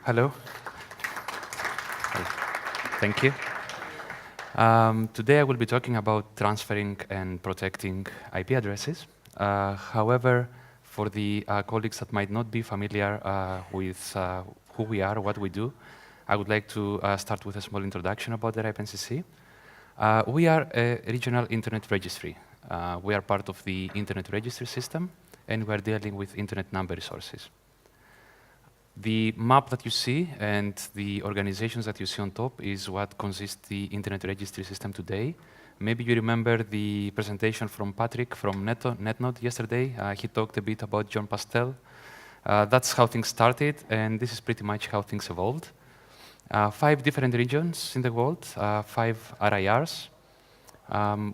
Hello. Thank you. Today I will be talking about transferring and protecting IP addresses. However, for the colleagues that might not be familiar with who we are, what we do, I would like to start with a small introduction about the RIPE NCC. We are a regional internet registry. We are part of the internet registry system, and we are dealing with internet number resources. The map that you see and the organizations that you see on top is what consists the internet registry system today. Maybe you remember the presentation from Patrick from Netnod yesterday. He talked a bit about John Pastel. That's how things started, and this is pretty much how things evolved. 5 different regions in the world, 5 RIRs.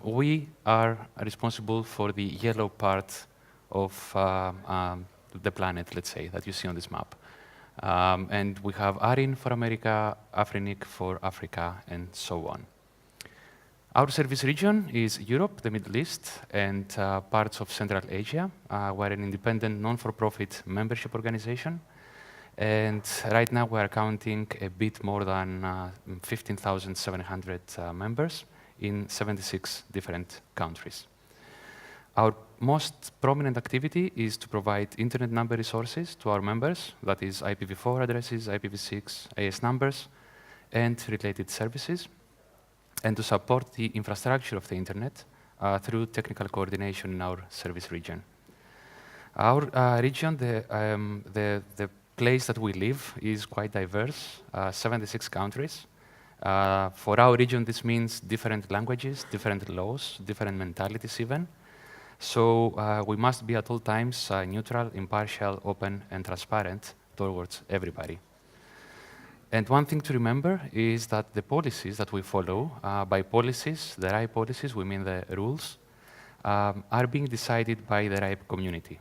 We are responsible for the yellow part of the planet, let's say, that you see on this map. And we have ARIN for America, Afrinic for Africa, and so on. Our service region is Europe, the Middle East, and parts of Central Asia. We're an independent, non-for-profit membership organization. And right now we're counting a bit more than 15,700 members in 76 different countries. Our most prominent activity is to provide internet number resources to our members, that is IPv4 addresses, IPv6 AS numbers, and related services, and to support the infrastructure of the internet through technical coordination in our service region. Our region, the place that we live is quite diverse, 76 countries. For our region, this means different languages, different laws, different mentalities even. So we must be at all times neutral, impartial, open, and transparent towards everybody. And one thing to remember is that the policies that we follow, by policies, the RIPE policies, we mean the rules, are being decided by the RIPE community.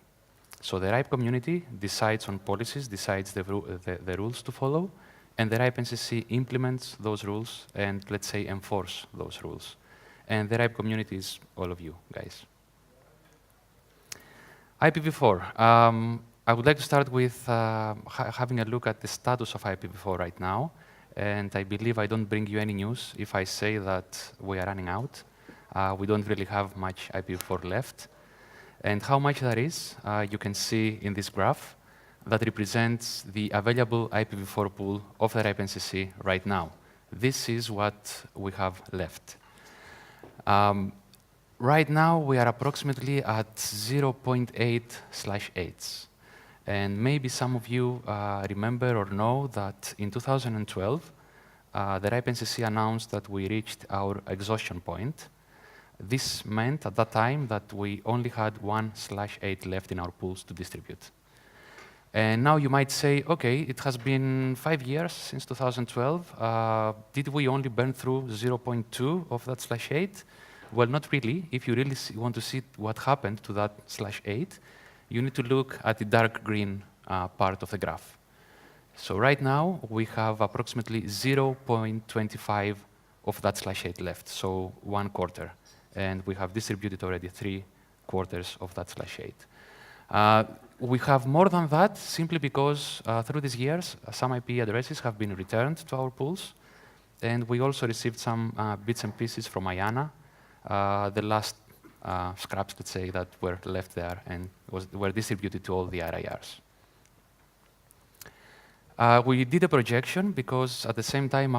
So the RIPE community decides on policies, decides the rules to follow, and the RIPE NCC implements those rules and, let's say, enforce those rules. And the RIPE community is all of you guys. IPv4. I would like to start with having a look at the status of IPv4 right now. And I believe I don't bring you any news if I say that we are running out. We don't really have much IPv4 left. And how much that is, you can see in this graph that represents the available IPv4 pool of the RIPE NCC right now. This is what we have left. Right now, we are approximately at 0.8/8. And maybe some of you remember or know that in 2012, the RIPE NCC announced that we reached our exhaustion point. This meant at that time that we only had 1/8 left in our pools to distribute. And now you might say, okay, it has been 5 years since 2012. Did we only burn through 0.2 of that /8? Well, not really. If you really want to see what happened to that /8, you need to look at the dark green part of the graph. So right now, we have approximately 0.25 of that /8 left, so 1/4. And we have distributed already 3/4 of that /8. We have more than that simply because through these years, some IP addresses have been returned to our pools. And we also received some bits and pieces from IANA, the last scraps, let's say, that were left there and were distributed to all the RIRs. We did a projection because at the same time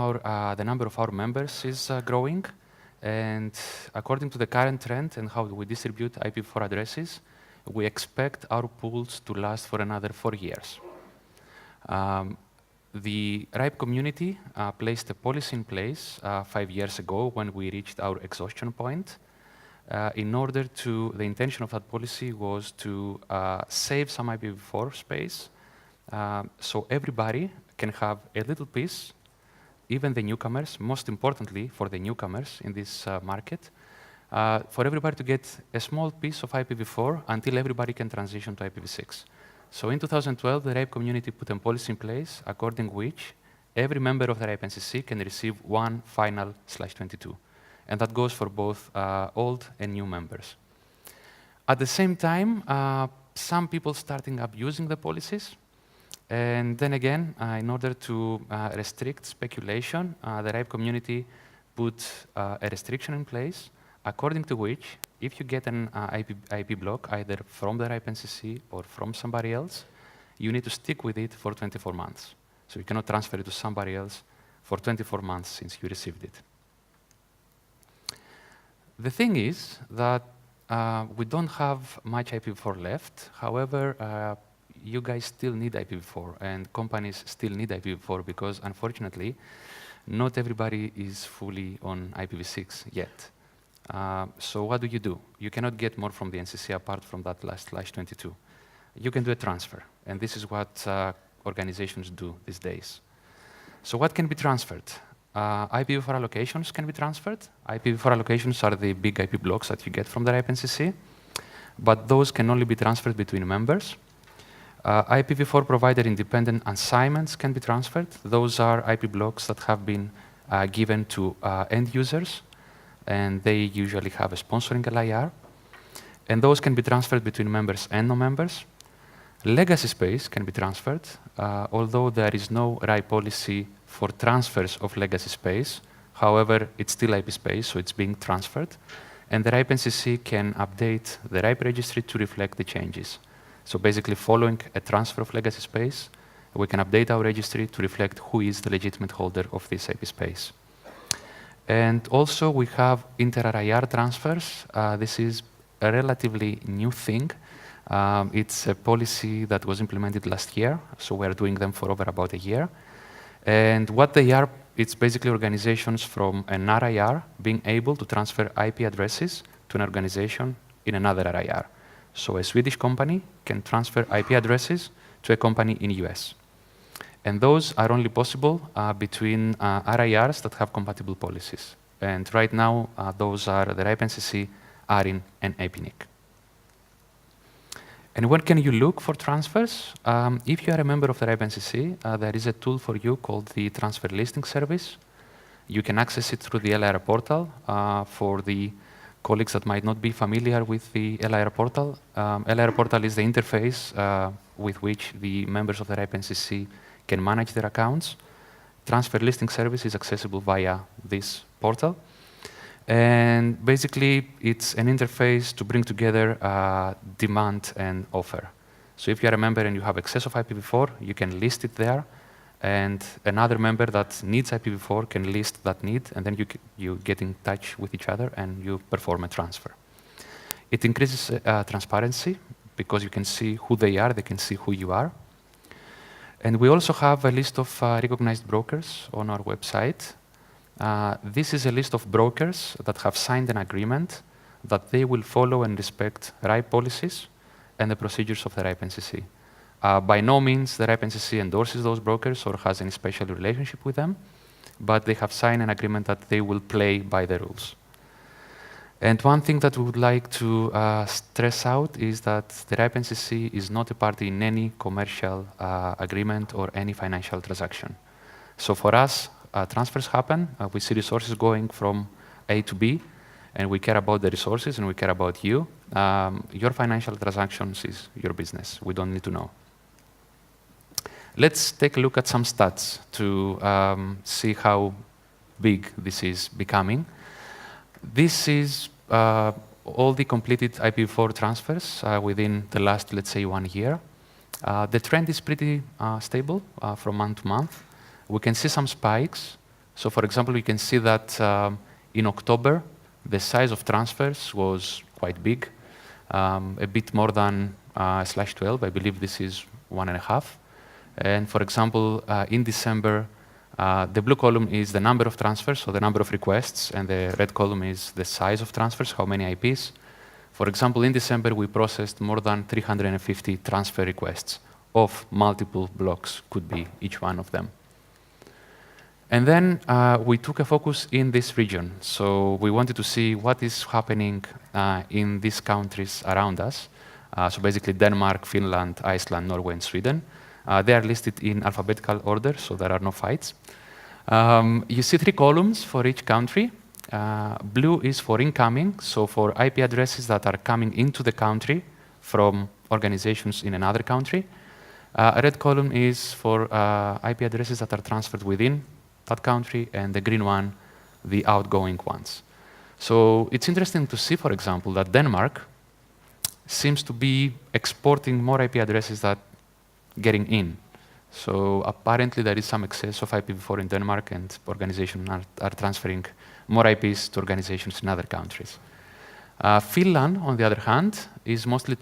the number of our members is growing. And according to the current trend and how we distribute IPv4 addresses, we expect our pools to last for another 4 years. The RIPE community placed a policy in place 5 years ago when we reached our exhaustion point. The intention of that policy was to save some IPv4 space so everybody can have a little piece, even the newcomers, most importantly for the newcomers in this market, for everybody to get a small piece of IPv4 until everybody can transition to IPv6. So in 2012, the RIPE community put a policy in place according which every member of the RIPE NCC can receive one final /22. And that goes for both old and new members. At the same time, some people starting abusing the policies. And then again, in order to restrict speculation, the RIPE community put a restriction in place, according to which, if you get an IP block, either from the RIPE NCC or from somebody else, you need to stick with it for 24 months. So you cannot transfer it to somebody else for 24 months since you received it. The thing is that we don't have much IPv4 left. However, you guys still need IPv4, and companies still need IPv4 because, unfortunately, not everybody is fully on IPv6 yet. So what do? You cannot get more from the NCC apart from that last /22. You can do a transfer, and this is what organizations do these days. So what can be transferred? IPv4 allocations can be transferred. IPv4 allocations are the big IP blocks that you get from the RIPE NCC, but those can only be transferred between members. IPv4 provider independent assignments can be transferred. Those are IP blocks that have been given to end users, and they usually have a sponsoring LIR. And those can be transferred between members and non-members. Legacy space can be transferred, although there is no RIPE policy for transfers of legacy space. However, it's still IP space, so it's being transferred. And the RIPE NCC can update the RIPE registry to reflect the changes. So basically, following a transfer of legacy space, we can update our registry to reflect who is the legitimate holder of this IP space. And also, we have inter-RIR transfers. This is a relatively new thing. It's a policy that was implemented last year, so we're doing them for over about a year. And what they are, it's basically organizations from an RIR being able to transfer IP addresses to an organization in another RIR. So a Swedish company can transfer IP addresses to a company in US. And those are only possible between RIRs that have compatible policies. And right now, those are the RIPE NCC, ARIN, and APNIC. And where can you look for transfers? If you are a member of the RIPE NCC, there is a tool for you called the Transfer Listing Service. You can access it through the LIR portal. For the colleagues that might not be familiar with the LIR portal, LIR portal is the interface with which the members of the RIPE NCC can manage their accounts. Transfer Listing Service is accessible via this portal. And basically, it's an interface to bring together demand and offer. So if you are a member and you have excess of IPv4, you can list it there. And another member that needs IPv4 can list that need, and then you get in touch with each other and you perform a transfer. It increases transparency because you can see who they are, they can see who you are. And we also have a list of recognized brokers on our website. This is a list of brokers that have signed an agreement that they will follow and respect RIPE policies and the procedures of the RIPE NCC. By no means the RIPE NCC endorses those brokers or has any special relationship with them, but they have signed an agreement that they will play by the rules. And one thing that we would like to stress out is that the RIPE NCC is not a party in any commercial agreement or any financial transaction. So for us, transfers happen. We see resources going from A to B, and we care about the resources and we care about you. Your financial transactions is your business. We don't need to know. Let's take a look at some stats to see how big this is becoming. This is all the completed IPv4 transfers within the last, let's say, 1 year. The trend is pretty stable from month to month. We can see some spikes. So for example, we can see that in October, the size of transfers was quite big, a bit more than /12. I believe this is 1.5. And for example, in December, the blue column is the number of transfers, so the number of requests, and the red column is the size of transfers, how many IPs. For example, in December, we processed more than 350 transfer requests of multiple blocks, could be each one of them. And then we took a focus in this region. So we wanted to see what is happening in these countries around us. So basically Denmark, Finland, Iceland, Norway, and Sweden. They are listed in alphabetical order, so there are no fights. You see 3 columns for each country. Blue is for incoming, so for IP addresses that are coming into the country from organizations in another country. A red column is for IP addresses that are transferred within that country, and the green one, the outgoing ones. So it's interesting to see, for example, that Denmark seems to be exporting more IP addresses than getting in. So apparently there is some excess of IPv4 in Denmark, and organizations are transferring more IPs to organizations in other countries. Finland, on the other hand, is mostly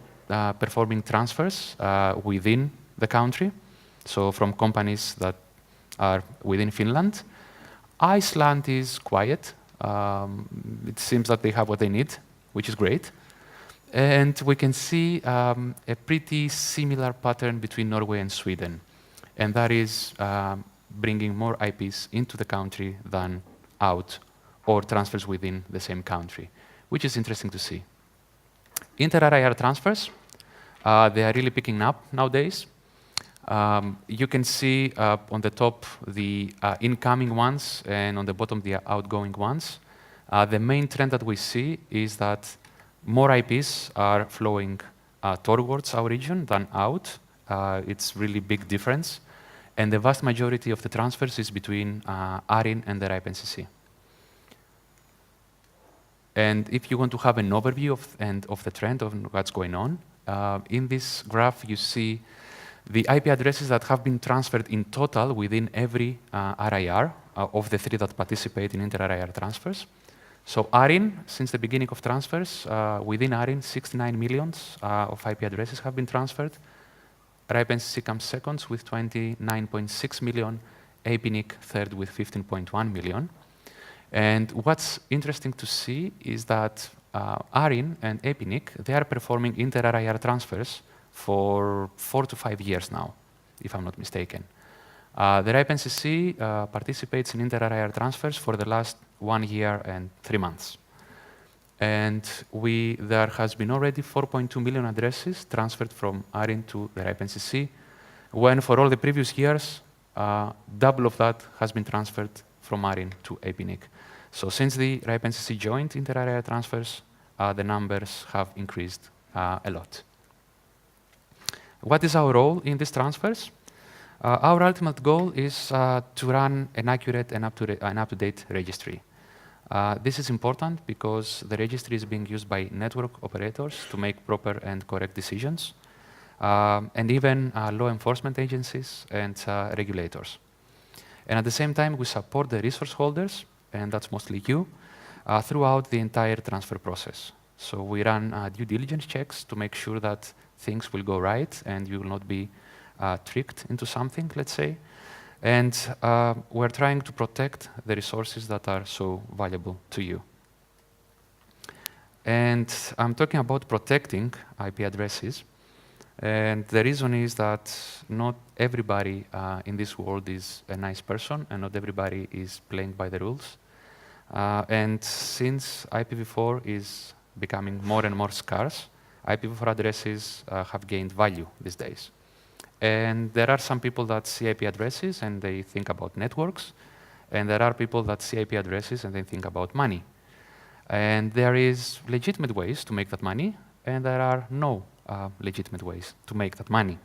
performing transfers within the country, so from companies that are within Finland. Iceland is quiet. It seems that they have what they need, which is great. And we can see a pretty similar pattern between Norway and Sweden. And that is bringing more IPs into the country than out, or transfers within the same country, which is interesting to see. Inter-RIR transfers, they are really picking up nowadays. You can see on the top the incoming ones, and on the bottom the outgoing ones. The main trend that we see is that more IPs are flowing towards our region than out. It's really big difference. And the vast majority of the transfers is between ARIN and the RIPE NCC. And if you want to have an overview of the trend of what's going on, in this graph you see the IP addresses that have been transferred in total within every RIR of the three that participate in inter-RIR transfers. So ARIN, since the beginning of transfers, within ARIN, 69 million of IP addresses have been transferred. RIPE NCC comes second with 29.6 million, APNIC third with 15.1 million. And what's interesting to see is that ARIN and APNIC, they are performing inter-RIR transfers for 4 to 5 years now, if I'm not mistaken. The RIPE NCC participates in inter-RIR transfers for the last 1 year and 3 months. And there has been already 4.2 million addresses transferred from ARIN to the RIPE NCC, when for all the previous years, double of that has been transferred from ARIN to APNIC. So since the RIPE NCC joined inter-RIR transfers, the numbers have increased a lot. What is our role in these transfers? Our ultimate goal is to run an accurate and up-to-date registry. This is important because the registry is being used by network operators to make proper and correct decisions, and even law enforcement agencies and regulators. And at the same time, we support the resource holders, and that's mostly you, throughout the entire transfer process. So we run due diligence checks to make sure that things will go right and you will not be tricked into something, let's say. And we're trying to protect the resources that are so valuable to you. And I'm talking about protecting IP addresses. And the reason is that not everybody in this world is a nice person, and not everybody is playing by the rules. And since IPv4 is becoming more and more scarce, IPv4 addresses have gained value these days. And there are some people that see IP addresses and they think about networks, and there are people that see IP addresses and they think about money. And there is legitimate ways to make that money, and there are no legitimate ways to make that money.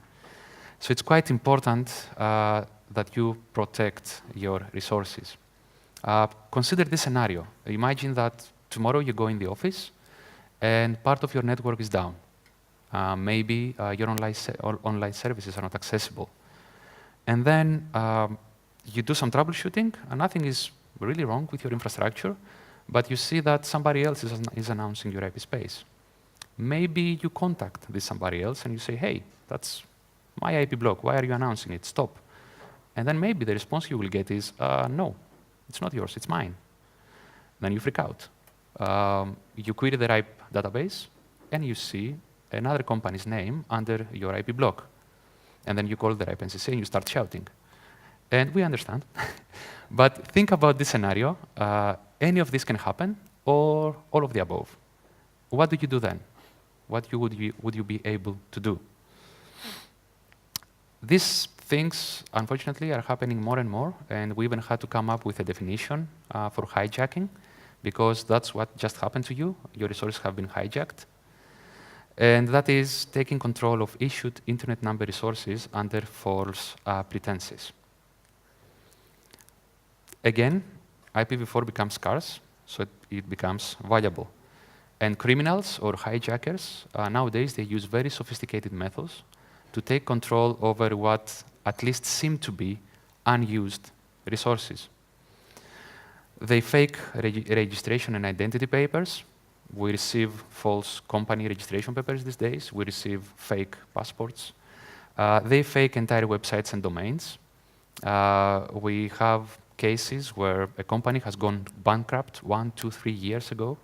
So it's quite important that you protect your resources. Consider this scenario. Imagine that tomorrow you go in the office and part of your network is down. Maybe your online services are not accessible. And then you do some troubleshooting, and nothing is really wrong with your infrastructure, but you see that somebody else is announcing your IP space. Maybe you contact this somebody else and you say, hey, that's my IP block. Why are you announcing it? Stop. And then maybe the response you will get is, no, it's not yours, it's mine. Then you freak out. You query the RIPE database, and you see another company's name under your IP block. And then you call the RIPE NCC and you start shouting. And we understand. But think about this scenario. Any of this can happen, or all of the above. What do you do then? What would you be able to do? These things, unfortunately, are happening more and more, and we even had to come up with a definition for hijacking, because that's what just happened to you. Your resources have been hijacked. And that is taking control of issued internet number resources under false pretenses. Again, IPv4 becomes scarce, so it becomes valuable. And criminals or hijackers, nowadays, they use very sophisticated methods to take control over what at least seem to be unused resources. They fake registration and identity papers. We receive false company registration papers these days. We receive fake passports. They fake entire websites and domains. We have cases where a company has gone bankrupt 1, 2, 3 years ago,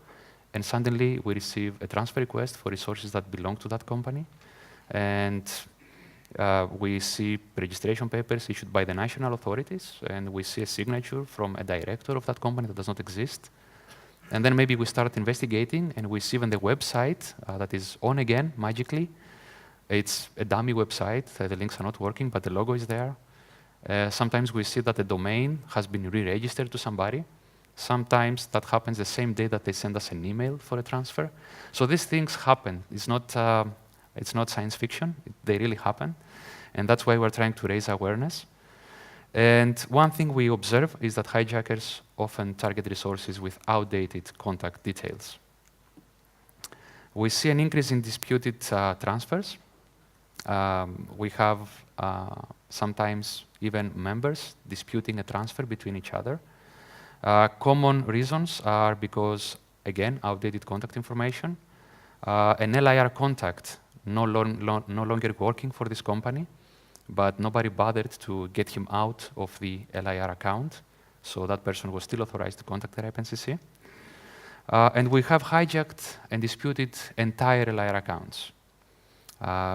and suddenly we receive a transfer request for resources that belong to that company. And we see registration papers issued by the national authorities, and we see a signature from a director of that company that does not exist. And then maybe we start investigating, and we see even the website that is on again, magically. It's a dummy website. The links are not working, but the logo is there. Sometimes we see that the domain has been re-registered to somebody. Sometimes that happens the same day that they send us an email for a transfer. So these things happen. It's not science fiction. They really happen. And that's why we're trying to raise awareness. And one thing we observe is that hijackers often target resources with outdated contact details. We see an increase in disputed transfers. We have sometimes even members disputing a transfer between each other. Common reasons are because, again, outdated contact information, an LIR contact no longer working for this company, but nobody bothered to get him out of the LIR account, so that person was still authorized to contact the NCC. And we have hijacked and disputed entire LIR accounts.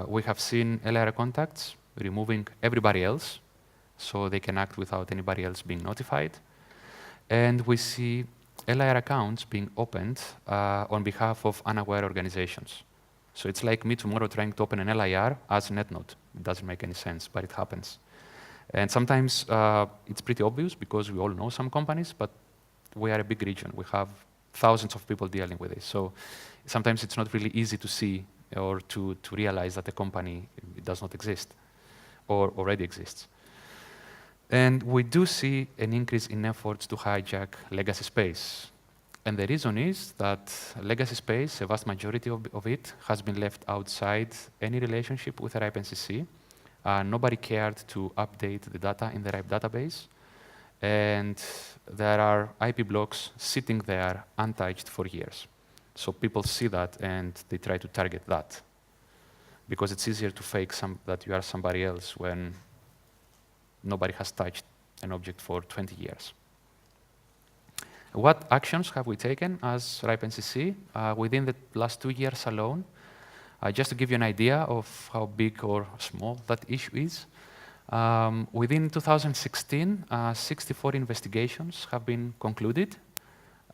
We have seen LIR contacts removing everybody else, so they can act without anybody else being notified. And we see LIR accounts being opened on behalf of unaware organizations. So it's like me tomorrow trying to open an LIR as Netnod. It doesn't make any sense, but it happens. And sometimes it's pretty obvious because we all know some companies, but we are a big region. We have thousands of people dealing with this. So sometimes it's not really easy to see or to realize that the company does not exist or already exists. And we do see an increase in efforts to hijack legacy space. And the reason is that legacy space, a vast majority of it, has been left outside any relationship with the RIPE NCC. Nobody cared to update the data in the RIPE database. And there are IP blocks sitting there untouched for years. So people see that and they try to target that, because it's easier to fake that you are somebody else when nobody has touched an object for 20 years. What actions have we taken as RIPE NCC within the last 2 years alone? Just to give you an idea of how big or small that issue is. Within 2016, 64 investigations have been concluded,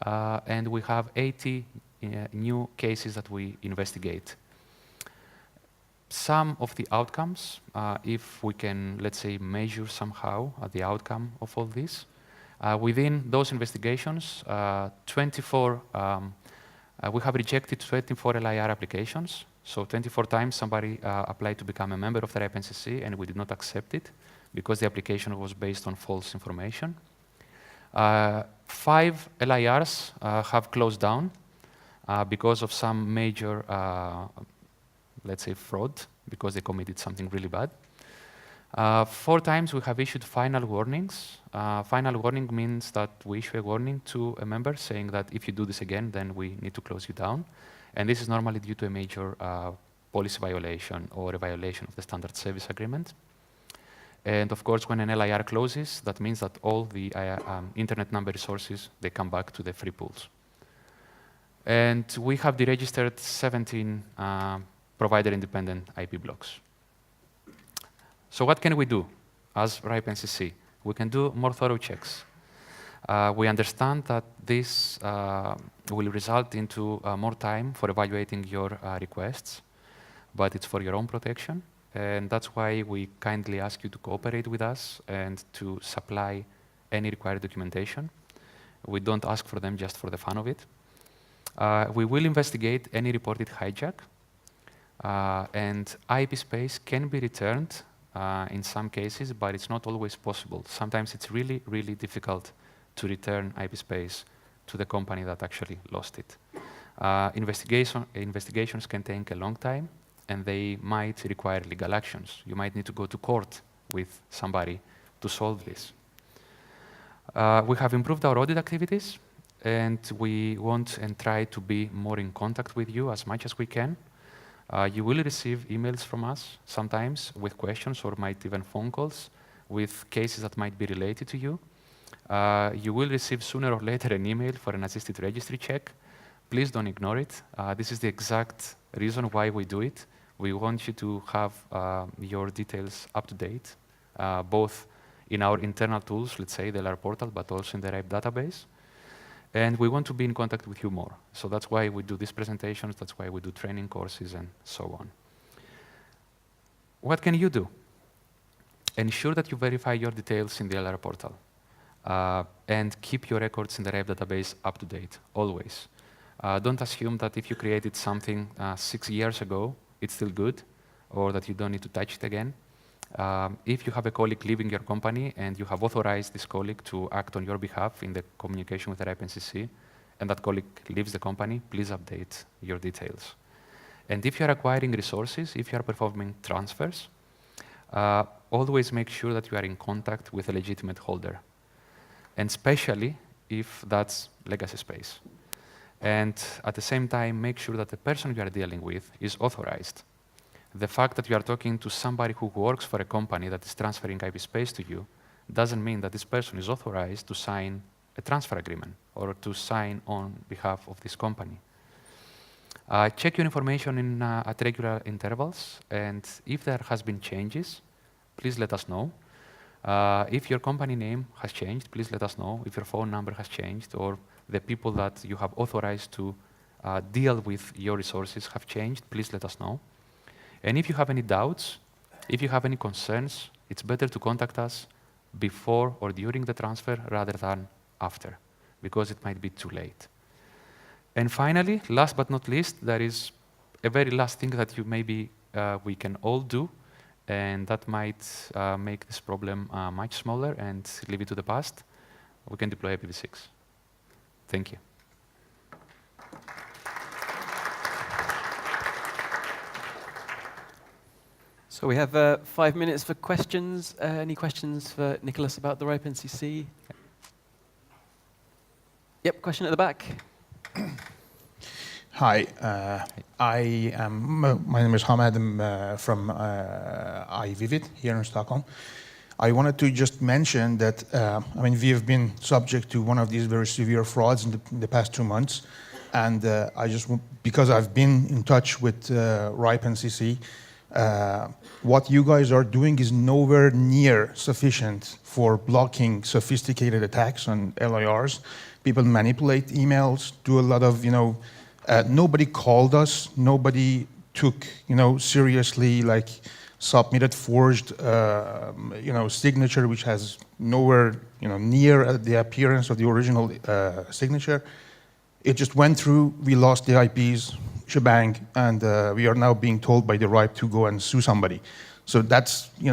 and we have 80 new cases that we investigate. Some of the outcomes, if we can, let's say, measure somehow the outcome of all this, within those investigations, we have rejected 24 LIR applications. So 24 times somebody applied to become a member of the RIPE NCC, and we did not accept it because the application was based on false information. 5 LIRs have closed down because of some major, let's say, fraud, because they committed something really bad. 4 times we have issued final warnings. Final warning means that we issue a warning to a member saying that if you do this again, then we need to close you down. And this is normally due to a major policy violation or a violation of the standard service agreement. And of course, when an LIR closes, that means that all the internet number resources, they come back to the free pools. And we have deregistered 17 provider-independent IP blocks. So what can we do as RIPE NCC? We can do more thorough checks. We understand that this will result into more time for evaluating your requests, but it's for your own protection. And that's why we kindly ask you to cooperate with us and to supply any required documentation. We don't ask for them just for the fun of it. We will investigate any reported hijack. And IP space can be returned in some cases, but it's not always possible. Sometimes it's really, really difficult to return IP space to the company that actually lost it. Investigations can take a long time, and they might require legal actions. You might need to go to court with somebody to solve this. We have improved our audit activities, and we want and try to be more in contact with you as much as we can. You will receive emails from us sometimes with questions, or might even phone calls with cases that might be related to you. You will receive sooner or later an email for an assisted registry check. Please don't ignore it. This is the exact reason why we do it. We want you to have your details up to date, both in our internal tools, let's say the LR portal, but also in the RIPE database. And we want to be in contact with you more. So that's why we do these presentations, that's why we do training courses and so on. What can you do? Ensure that you verify your details in the LR portal. And keep your records in the RIPE database up to date, always. Don't assume that if you created something 6 years ago, it's still good, or that you don't need to touch it again. If you have a colleague leaving your company and you have authorized this colleague to act on your behalf in the communication with the RIPE NCC, and that colleague leaves the company, please update your details. And if you're acquiring resources, if you're performing transfers, always make sure that you are in contact with a legitimate holder, and especially if that's legacy space. And at the same time, make sure that the person you are dealing with is authorized. The fact that you are talking to somebody who works for a company that is transferring IP space to you doesn't mean that this person is authorized to sign a transfer agreement or to sign on behalf of this company. Check your information at regular intervals, and if there has been changes, please let us know. If your company name has changed, please let us know. If your phone number has changed, or the people that you have authorized to deal with your resources have changed, please let us know. And if you have any doubts, if you have any concerns, it's better to contact us before or during the transfer rather than after, because it might be too late. And finally, last but not least, there is a very last thing that we can all do, and that might make this problem much smaller and leave it to the past. We can deploy IPv6. Thank you. So we have 5 minutes for questions. Any questions for Nikolas about the RIPE NCC? Yep, question at the back. Hi, my name is Hamad. I'm from iVivid here in Stockholm. I wanted to just mention that, we have been subject to one of these very severe frauds in the past 2 months. And because I've been in touch with RIPE NCC, what you guys are doing is nowhere near sufficient for blocking sophisticated attacks on LIRs. People manipulate emails, do a lot of, nobody called us, nobody took, seriously, submitted forged, signature, which has nowhere, near the appearance of the original signature. It just went through, we lost the IPs, shebang, and we are now being told by the RIPE to go and sue somebody. So that's, you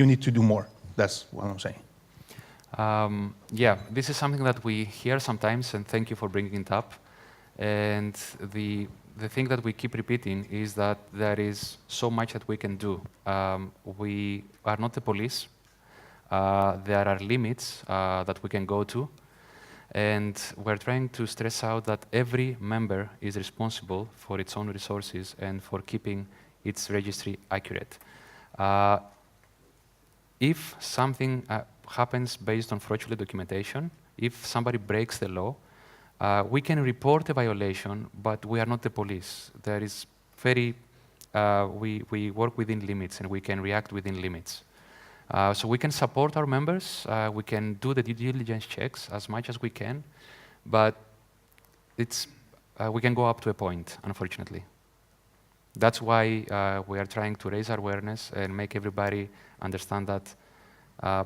need to do more. That's what I'm saying. Yeah, this is something that we hear sometimes, and thank you for bringing it up. And the thing that we keep repeating is that there is so much that we can do. We are not the police. There are limits that we can go to. And we're trying to stress out that every member is responsible for its own resources and for keeping its registry accurate. If something happens based on fraudulent documentation, if somebody breaks the law, we can report a violation, but we are not the police. There is we work within limits, and we can react within limits. So we can support our members, we can do the due diligence checks as much as we can, but we can go up to a point, unfortunately. That's why we are trying to raise awareness and make everybody understand that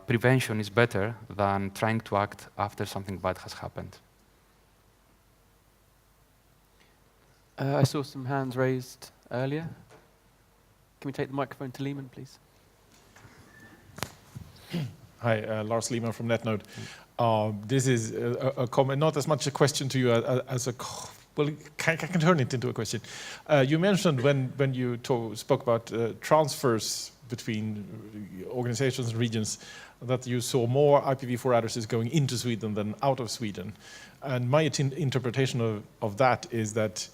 prevention is better than trying to act after something bad has happened. I saw some hands raised earlier. Can we take the microphone to Lehman, please? Hi, Lars Lehmann from Netnod. This is a comment, not as much a question to you as a, well, I can turn it into a question. You mentioned when you spoke about transfers between organizations and regions that you saw more IPv4 addresses going into Sweden than out of Sweden. And my interpretation of that is that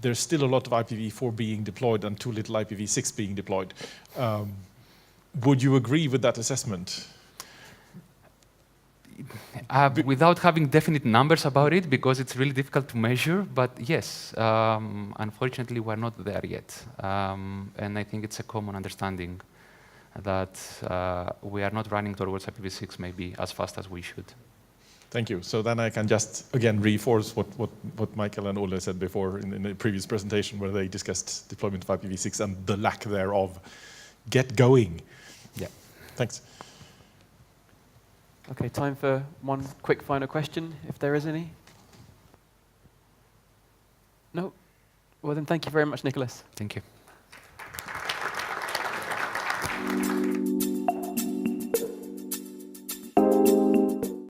there's still a lot of IPv4 being deployed and too little IPv6 being deployed. Would you agree with that assessment? Without having definite numbers about it, because it's really difficult to measure, but yes, unfortunately, we're not there yet. And I think it's a common understanding that we are not running towards IPv6 maybe as fast as we should. Thank you. So then I can just, again, reinforce what Michael and Ole said before in the previous presentation where they discussed deployment of IPv6 and the lack thereof. Get going. Yeah. Thanks. Okay, time for one quick final question, if there is any. No? Well then, thank you very much, Nikolas. Thank you.